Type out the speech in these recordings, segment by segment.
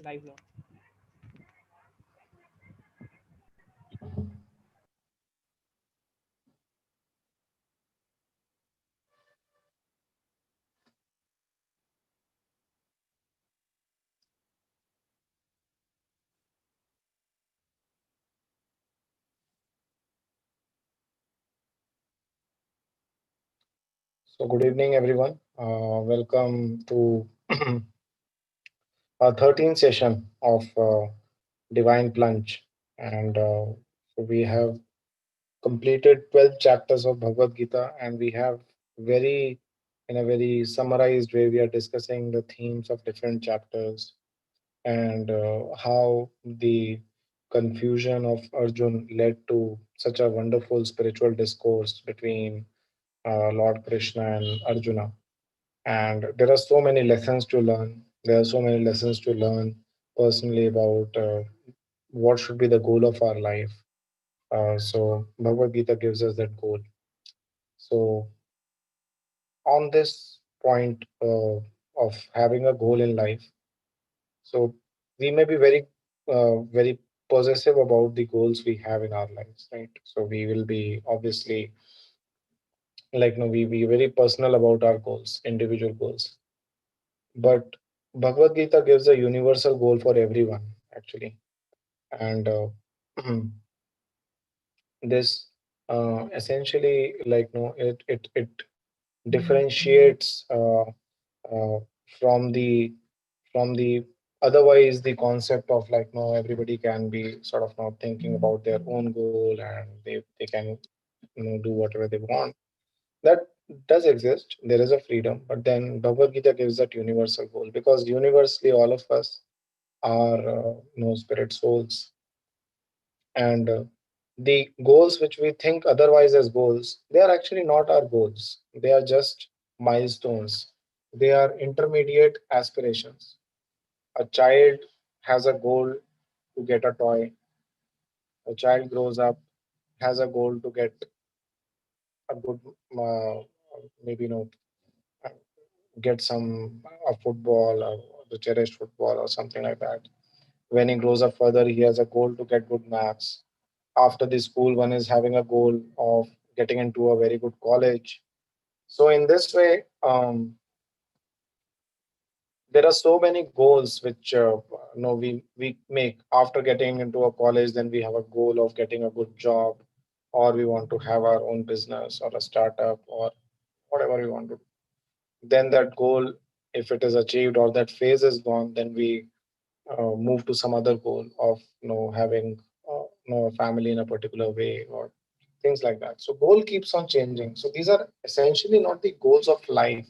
live now. So, good evening, everyone. Welcome to our 13th session of Divine Plunge. And so we have completed 12 chapters of Bhagavad Gita, and we have very, in a very summarized way, we are discussing the themes of different chapters and how the confusion of Arjun led to such a wonderful spiritual discourse between Lord Krishna and Arjuna. And there are so many lessons to learn. There are so many lessons to learn personally about what should be the goal of our life. So Bhagavad Gita gives us that goal. So on this point of having a goal in life, so we may be very possessive about the goals we have in our lives, right? So we will be obviously like no, we be very personal about our goals, individual goals. But Bhagavad Gita gives a universal goal for everyone, actually. And this essentially, like, no, it differentiates uh, from the from the otherwise the concept of like no everybody can be sort of not thinking about their own goal and they can do whatever they want. That does exist. There is a freedom, but then Bhagavad Gita gives that universal goal because universally all of us are spirit souls, and the goals which we think otherwise as goals, they are actually not our goals. They are just milestones. They are intermediate aspirations. A child has a goal to get a toy. A child grows up, has a goal to get a good uh, maybe get some a football or the cherished football or something like that. When he grows up further, he has a goal to get good marks. After the school, one is having a goal of getting into a very good college. So in this way, there are so many goals which we make after getting into a college. Then we have a goal of getting a good job, or we want to have our own business or a startup or whatever we want to do. Then that goal, if it is achieved or that phase is gone, then we move to some other goal of having a family in a particular way or things like that. So goal keeps on changing. So these are essentially not the goals of life,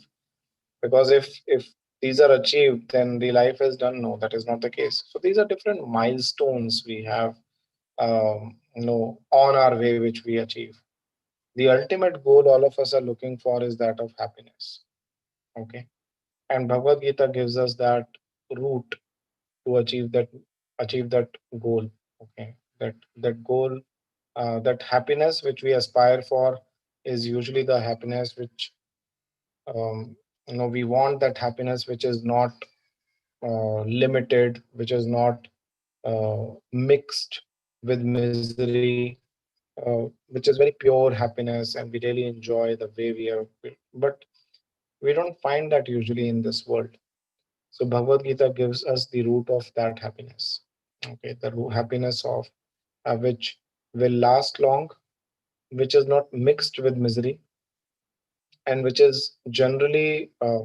because if these are achieved, then the life is done. No, that is not the case. So these are different milestones we have on our way which we achieve. The ultimate goal all of us are looking for is that of happiness. Okay, and Bhagavad Gita gives us that route to achieve that goal. Okay, that goal, that happiness which we aspire for is usually the happiness which we want, that happiness which is not limited, which is not mixed with misery, which is very pure happiness, and we really enjoy the way we are. But we don't find that usually in this world. So Bhagavad Gita gives us the root of that happiness. Okay, the happiness of which will last long, which is not mixed with misery, and which is generally uh,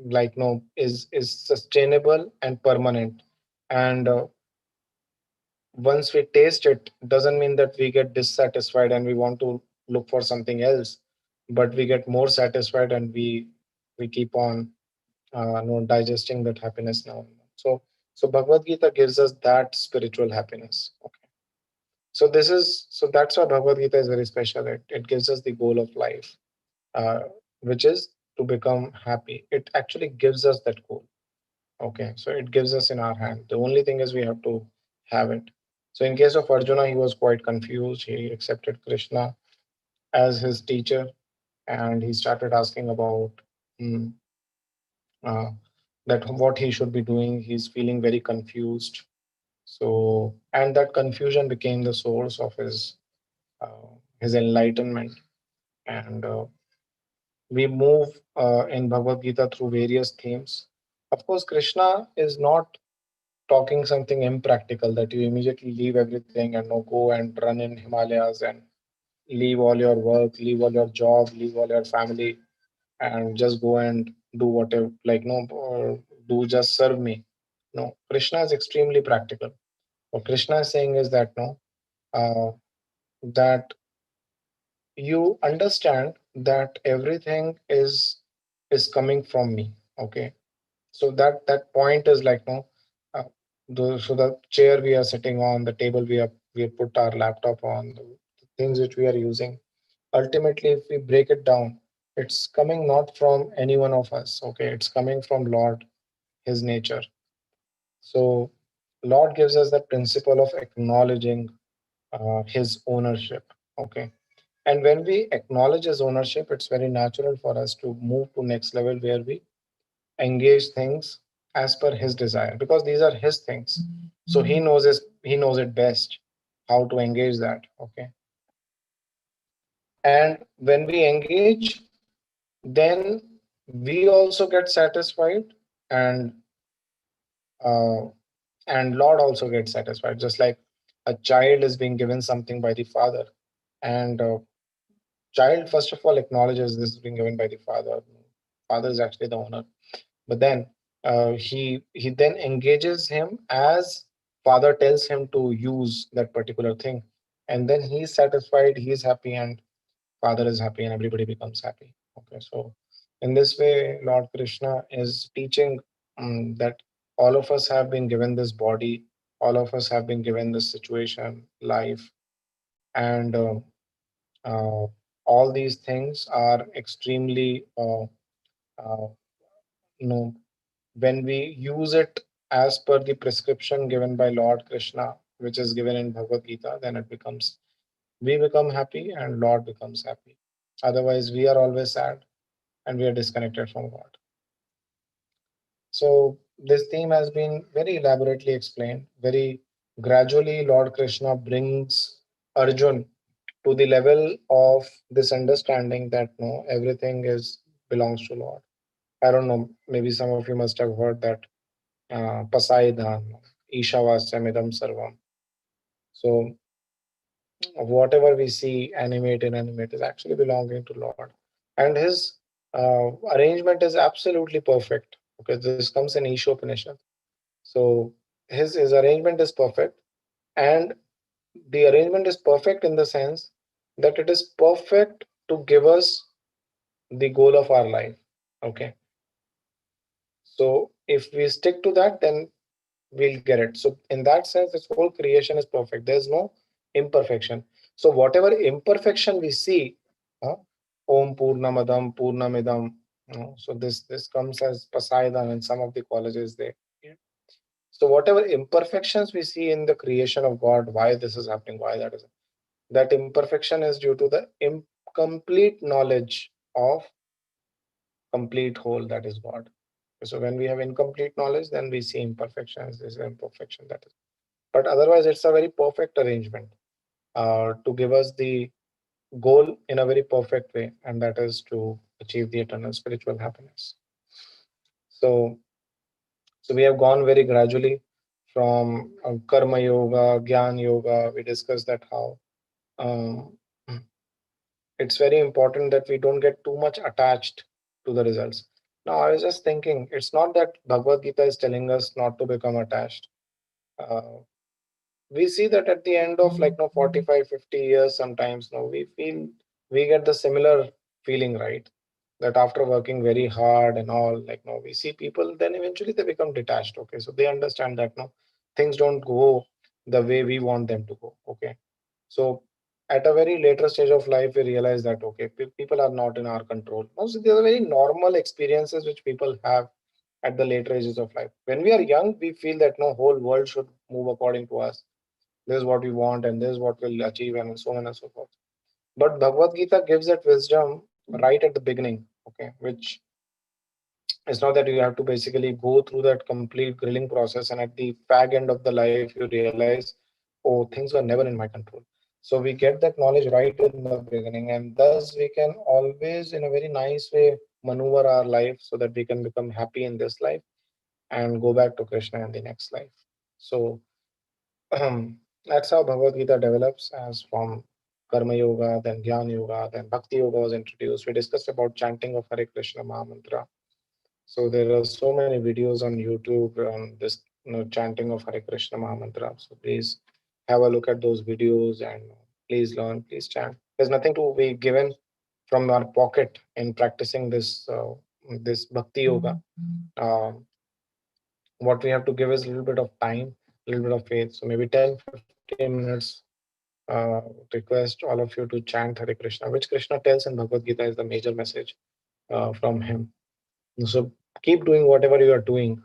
like no is sustainable and permanent. And once we taste it, doesn't mean that we get dissatisfied and we want to look for something else, but we get more satisfied and we keep on digesting that happiness now and now. So Bhagavad Gita gives us that spiritual happiness. Okay. So that's why Bhagavad Gita is very special. It gives us the goal of life, uh, which is to become happy. It actually gives us that goal. Okay, so it gives us in our hand. The only thing is we have to have it. So in case of Arjuna, he was quite confused. He accepted Krishna as his teacher, and he started asking about mm, uh, that what he should be doing. He's feeling very confused. So, and that confusion became the source of his enlightenment. And we move in Bhagavad Gita through various themes. Of course, Krishna is not talking something impractical that you immediately leave everything and no go and run in Himalayas and leave all your work, leave all your job, leave all your family, and just go and do whatever, like, no, do just serve me. No, Krishna is extremely practical. What Krishna is saying is that no, that you understand that everything is coming from me. Okay, so that point is like no, uh, so the chair we are sitting on, the table we have put our laptop on, the things which we are using, ultimately if we break it down, it's coming not from any one of us. Okay, it's coming from Lord, his nature. So Lord gives us the principle of acknowledging his ownership. Okay, and when we acknowledge his ownership, it's very natural for us to move to next level where we engage things as per his desire, because these are his things. So he knows it best how to engage that. Okay, and when we engage, then we also get satisfied, and uh, and Lord also gets satisfied. Just like a child is being given something by the father, and child first of all acknowledges this is being given by the father. Father is actually the owner, but then he then engages him as father tells him to use that particular thing, and then he's satisfied, he's happy, and father is happy, and everybody becomes happy. Okay, so in this way Lord Krishna is teaching that all of us have been given this body, all of us have been given this situation, life, and uh, all these things are extremely uh, you know when we use it as per the prescription given by Lord Krishna, which is given in Bhagavad Gita, then it becomes, we become happy and Lord becomes happy. Otherwise, we are always sad and we are disconnected from God. So, this theme has been very elaborately explained. Very gradually, Lord Krishna brings Arjun to the level of this understanding that no, everything is belongs to Lord. I don't know, maybe some of you must have heard that Pasaidan, Ishavasyamidam Sarvam. So whatever we see animate and animate is actually belonging to Lord. And his arrangement is absolutely perfect. Okay, this comes in Ishopanishad. So his arrangement is perfect. And the arrangement is perfect in the sense that it is perfect to give us the goal of our life. Okay. So if we stick to that, then we'll get it. So in that sense, this whole creation is perfect. There's no imperfection. So whatever imperfection we see, uh, Om Purnamadam Purnamidam. So this comes as Pasaidan in some of the colleges they. Yeah. So whatever imperfections we see in the creation of God, why this is happening, why that is, that imperfection is due to the incomplete knowledge of complete whole, that is God. So when we have incomplete knowledge, then we see imperfections. This is imperfection, that is. But otherwise, it's a very perfect arrangement to give us the goal in a very perfect way, and that is to achieve the eternal spiritual happiness. So, so we have gone very gradually from karma yoga, gyan yoga. We discussed that how um, it's very important that we don't get too much attached to the results. Now, I was just thinking, it's not that Bhagavad Gita is telling us not to become attached. Uh, we see that at the end of like no 45, 50 years sometimes no we feel, we get the similar feeling, right? That after working very hard and all, like no we see people, then eventually they become detached. Okay, so they understand that no, things don't go the way we want them to go. Okay, so at a very later stage of life we realize that okay, people are not in our control. Also, these are very normal experiences which people have at the later ages of life. When we are young, we feel that no, whole world should move according to us, this is what we want and this is what we'll achieve, and so on and so forth. But Bhagavad Gita gives that wisdom right at the beginning. Okay, which It's not that you have to basically go through that complete grilling process and at the fag end of the life you realize, oh, things were never in my control. So we get that knowledge right in the beginning, and thus we can always, in a very nice way, maneuver our life so that we can become happy in this life and go back to Krishna in the next life. So that's how Bhagavad Gita develops, as from Karma Yoga, then Jnana Yoga, then Bhakti Yoga was introduced. We discussed about chanting of Hare Krishna Maha Mantra. So there are so many videos on YouTube on this, chanting of Hare Krishna Maha Mantra. So please have a look at those videos and please learn, please chant. There's nothing to be given from our pocket in practicing this Bhakti Yoga. Um, what we have to give is a little bit of time, a little bit of faith. So maybe 10-15 minutes. Request all of you to chant Hare Krishna, which Krishna tells in Bhagavad Gita is the major message from him. So keep doing whatever you are doing,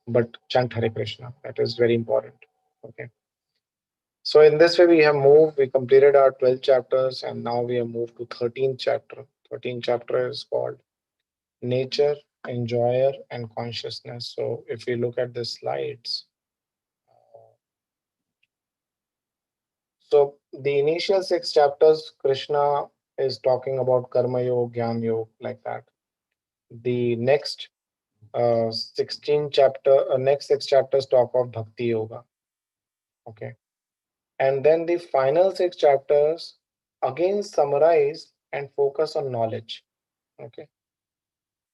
but chant Hare Krishna. That is very important. Okay. So in this way we have moved. We completed our 12 chapters, and now we have moved to 13th chapter. 13th chapter is called Nature, Enjoyer, and Consciousness. So if we look at the slides, so the initial 6 chapters, Krishna is talking about Karma Yoga, Jnana Yoga, like that. The next 6 chapters talk of Bhakti Yoga. Okay. And then the final 6 chapters again summarize and focus on knowledge. Okay.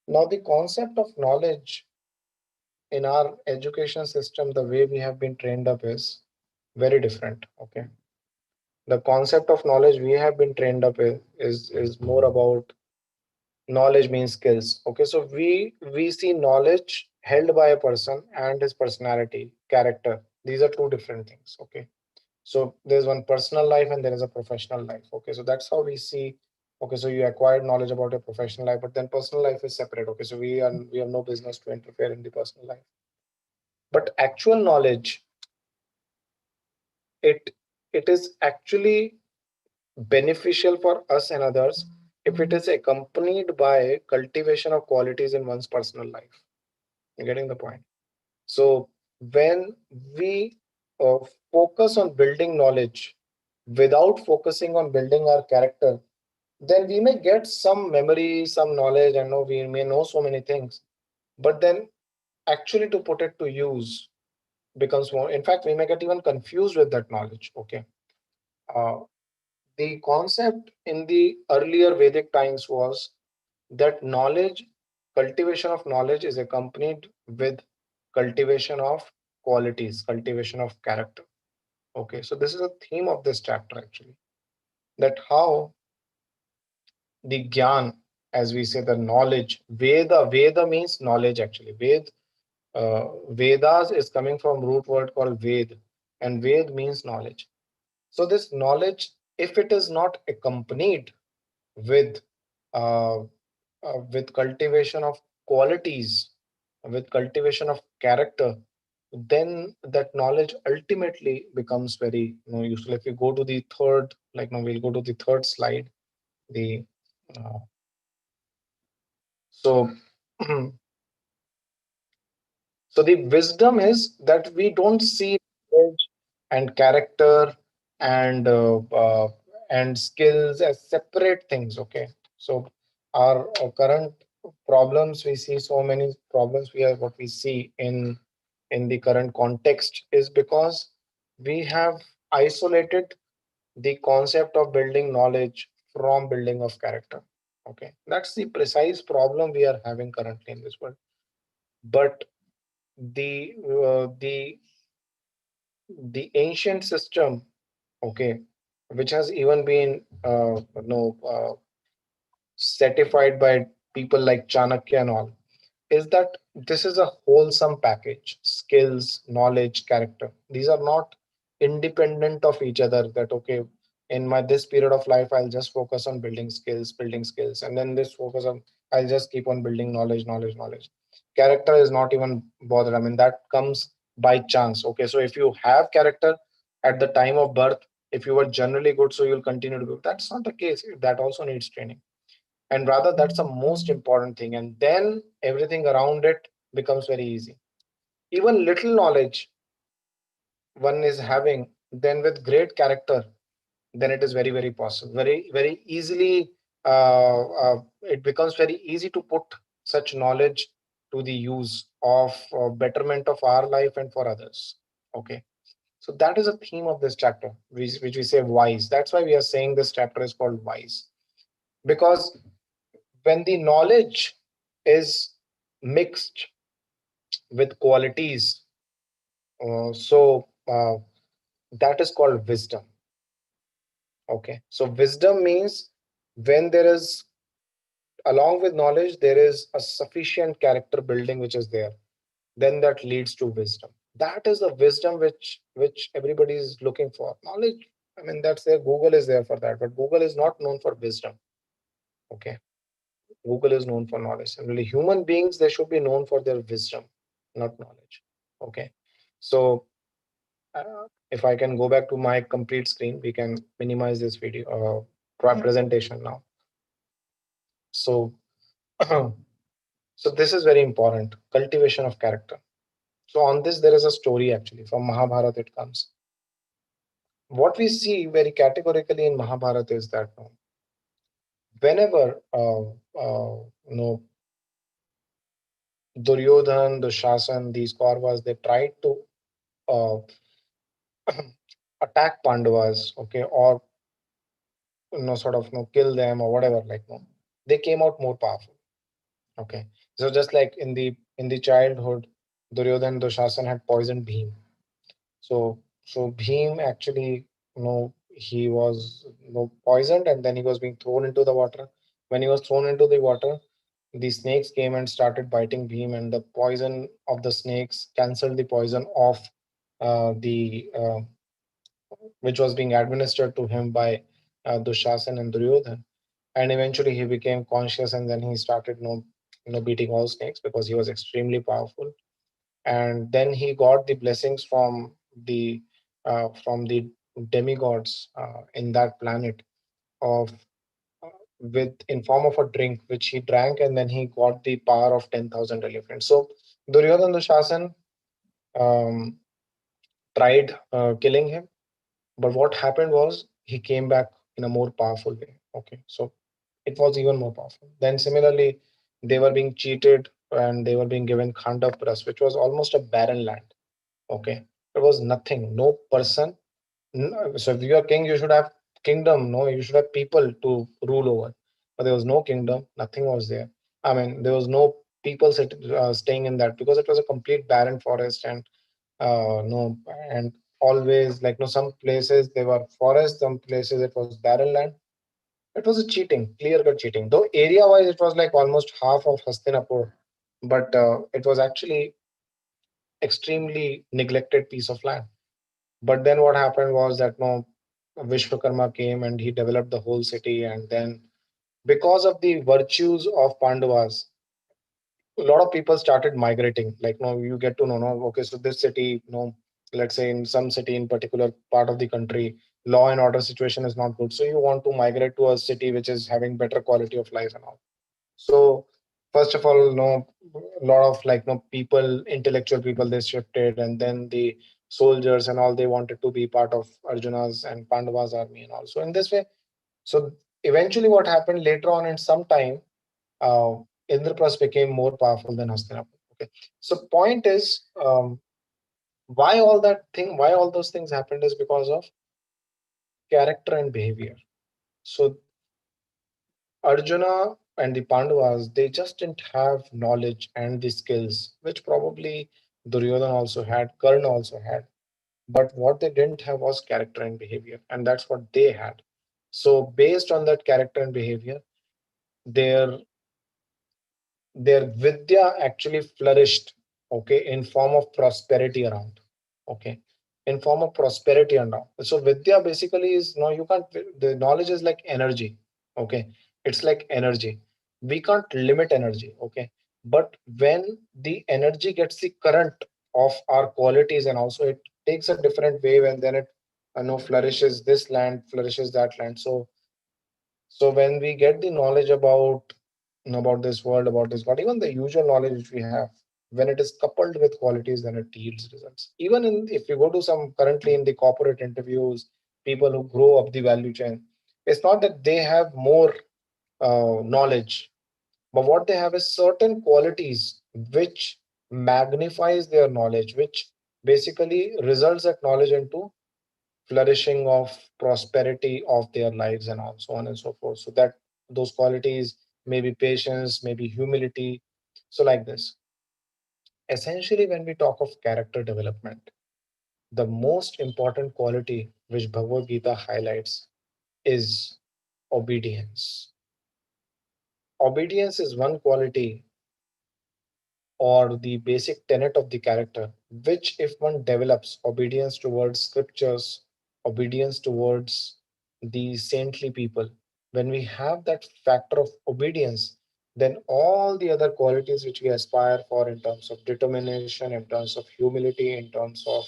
Now, the concept of knowledge in our education system, the way we have been trained up is very different. Okay. The concept of knowledge we have been trained up is more about knowledge means skills. Okay. So we see knowledge held by a person and his personality, character. These are two different things. Okay. So there's one personal life and there is a professional life. Okay, so that's how we see. Okay, so you acquired knowledge about your professional life, but then personal life is separate. Okay, so we have no business to interfere in the personal life. But actual knowledge, it it is actually beneficial for us and others if it is accompanied by cultivation of qualities in one's personal life. You're getting the point? So when we uh, focus on building knowledge without focusing on building our character, then we may get some memory, some knowledge, and know we may know so many things. But then actually to put it to use becomes more. In fact, we may get even confused with that knowledge. Okay. Uh, the concept in the earlier Vedic times was that knowledge, cultivation of knowledge is accompanied with cultivation of qualities, cultivation of character. Okay, so this is a theme of this chapter actually, that how the gyan, as we say, the knowledge, Veda means knowledge actually. Vedas is coming from root word called Ved, and Ved means knowledge. So this knowledge, if it is not accompanied with uh, with cultivation of qualities, with cultivation of character, then that knowledge ultimately becomes very, useful. If we go to the third, like now we'll go to the third slide. The uh, so So the wisdom is that we don't see knowledge and character and skills as separate things. Okay, so our current problems, we see so many problems. What we see in the current context is because we have isolated the concept of building knowledge from building of character. Okay, that's the precise problem we are having currently in this world. But the ancient system, okay, which has even been certified by people like Chanakya and all, is that this is a wholesome package. Skills, knowledge, character, these are not independent of each other. That okay, in my this period of life I'll just focus on building skills, and then this focus on, I'll just keep on building knowledge. Character is not even bothered. I mean, that comes by chance. Okay, so if you have character at the time of birth, if you were generally good, so you'll continue to go. That's not the case. That also needs training. And rather, that's the most important thing. And then everything around it becomes very easy. Even little knowledge one is having, then with great character, then it is very, very possible. Very, very easily, it becomes very easy to put such knowledge to the use of betterment of our life and for others. Okay. So that is a theme of this chapter, which we say wise. That's why we are saying this chapter is called wise. Because when the knowledge is mixed with qualities, that is called wisdom. Okay. So wisdom means when there is, along with knowledge, there is a sufficient character building which is there, then that leads to wisdom. That is the wisdom which everybody is looking for. Knowledge, I mean, that's there. Google is there for that, but Google is not known for wisdom. Okay. Google is known for knowledge. And really, human beings, they should be known for their wisdom, not knowledge. Okay. So if I can go back to my complete screen, we can minimize this video presentation now. So, so this is very important. Cultivation of character. So on this, there is a story actually from Mahabharata. It comes. What we see very categorically in Mahabharata is that whenever you know Duryodhan, the Shasan, these Kauravas, they tried to uh, attack Pandavas, okay, or sort of kill them or whatever, like they came out more powerful. Okay, so just like in the childhood, Duryodhan, the Shasan had poisoned Bhim. So Bhim actually, he was poisoned, and then he was being thrown into the water. When he was thrown into the water, the snakes came and started biting Bhim, and the poison of the snakes cancelled the poison of the which was being administered to him by Dushasan and Duryodhan. And eventually he became conscious, and then he started beating all snakes because he was extremely powerful. And then he got the blessings from the demigods in that planet of with in form of a drink which he drank, and then he got the power of 10,000 elephants. So Duryodhan Dushasan um, tried killing him, but what happened was he came back in a more powerful way. Okay, so it was even more powerful. Then similarly, they were being cheated and they were being given Khandapras, which was almost a barren land. Okay, there was nothing, no person. So if you are king, you should have kingdom. No, you should have people to rule over. But there was no kingdom. Nothing was there. I mean, there was no people staying in that because it was a complete barren forest, and no, and always like no, some places they were forest, some places it was barren land. It was a cheating, clear cut cheating. Though area wise, it was like almost half of Hastinapur, but it was actually extremely neglected piece of land. But then what happened was that no, Vishwakarma came and he developed the whole city, and then because of the virtues of Pandavas, a lot of people started migrating. Like, no, you get to know, no, okay, so this city, let's say in some city in particular part of the country, law and order situation is not good. So you want to migrate to a city which is having better quality of life and all. So first of all, a lot of like people, intellectual people, they shifted, and then the soldiers and all, they wanted to be part of Arjuna's and Pandava's army and all. So in this way, so eventually what happened later on in some time, uh, Indraprasth became more powerful than Hastinapur. Okay, so point is, why all those things happened is because of character and behavior. So Arjuna and the Pandavas, they just didn't have knowledge and the skills, which probably Duryodhana also had, Karna also had. But what they didn't have was character and behavior, and that's what they had. So based on that character and behavior, their their vidya actually flourished, okay, in form of prosperity around. Okay, in form of prosperity around. So vidya basically is, no, you can't, the knowledge is like energy. Okay, it's like energy. We can't limit energy. Okay, but when the energy gets the current of our qualities, and also it takes a different wave, and then it flourishes this land, flourishes that land. So So when we get the knowledge about this world, about this God, even the usual knowledge which we have, when it is coupled with qualities, then it yields results. Even in, if you go to some currently in the corporate interviews, people who grow up the value chain, it's not that they have more knowledge, but what they have is certain qualities which magnifies their knowledge, which basically results that knowledge into flourishing of prosperity of their lives and so on and so forth. So that those qualities may be patience, maybe humility. So like this, essentially when we talk of character development, the most important quality which Bhagavad Gita highlights is obedience. Obedience is one quality or the basic tenet of the character, which, if one develops obedience towards scriptures, obedience towards the saintly people, when we have that factor of obedience, then all the other qualities which we aspire for in terms of determination, in terms of humility, in terms of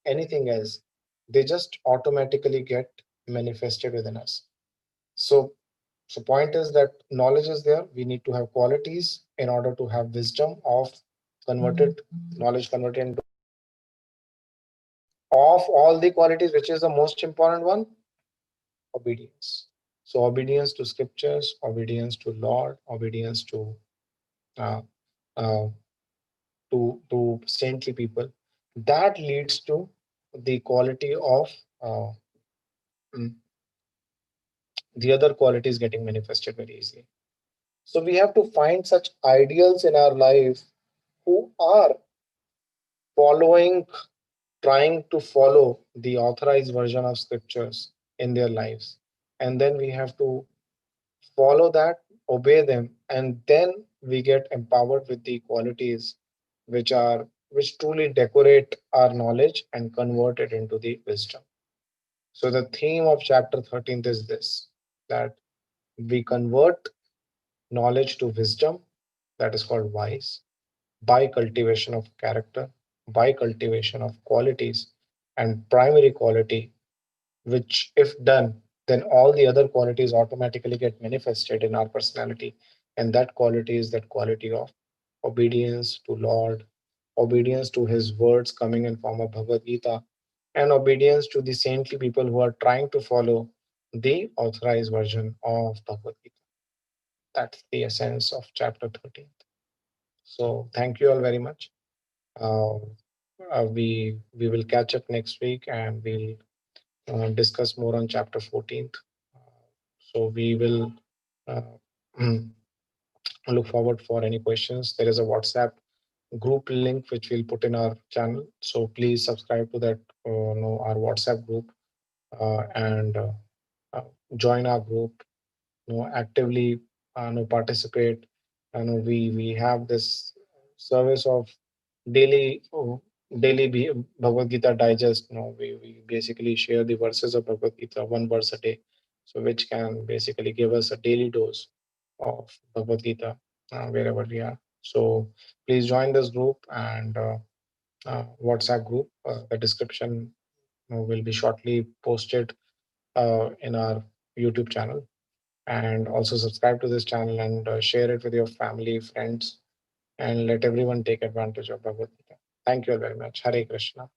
anything else, they just automatically get manifested within us. So point is that knowledge is there. We need to have qualities in order to have wisdom of converted knowledge converted into of all the qualities, which is the most important one, obedience. So obedience to scriptures, obedience to Lord, obedience uh, uh, to saintly people. That leads to the quality of uh, mm, the other qualities getting manifested very easily. So we have to find such ideals in our life who are following, trying to follow the authorized version of scriptures in their lives. And then we have to follow that, obey them, and then we get empowered with the qualities which truly decorate our knowledge and convert it into the wisdom. So the theme of chapter 13 is this, that we convert knowledge to wisdom, that is called wise, by cultivation of character, by cultivation of qualities, and primary quality, which, if done, then all the other qualities automatically get manifested in our personality. And that quality is that quality of obedience to Lord, obedience to His words coming in form of Bhagavad Gita, and obedience to the saintly people who are trying to follow the authorized version of Bhagavad Gita. That's the essence of chapter 13. So, thank you all very much. Uh, we will catch up next week and we'll discuss more on chapter 14th. So we will uh, look forward for any questions. There is a WhatsApp group link which we'll put in our channel. So please subscribe to that, our WhatsApp group, and uh, join our group, actively participate. We have this service of daily Bhagavad Gita digest. We basically share the verses of Bhagavad Gita, one verse a day, so which can basically give us a daily dose of Bhagavad Gita wherever we are. So please join this group and WhatsApp group. The description will be shortly posted in our YouTube channel, and also subscribe to this channel and share it with your family, friends, and let everyone take advantage of Bhagavad Gita. Thank you all very much. Hare Krishna.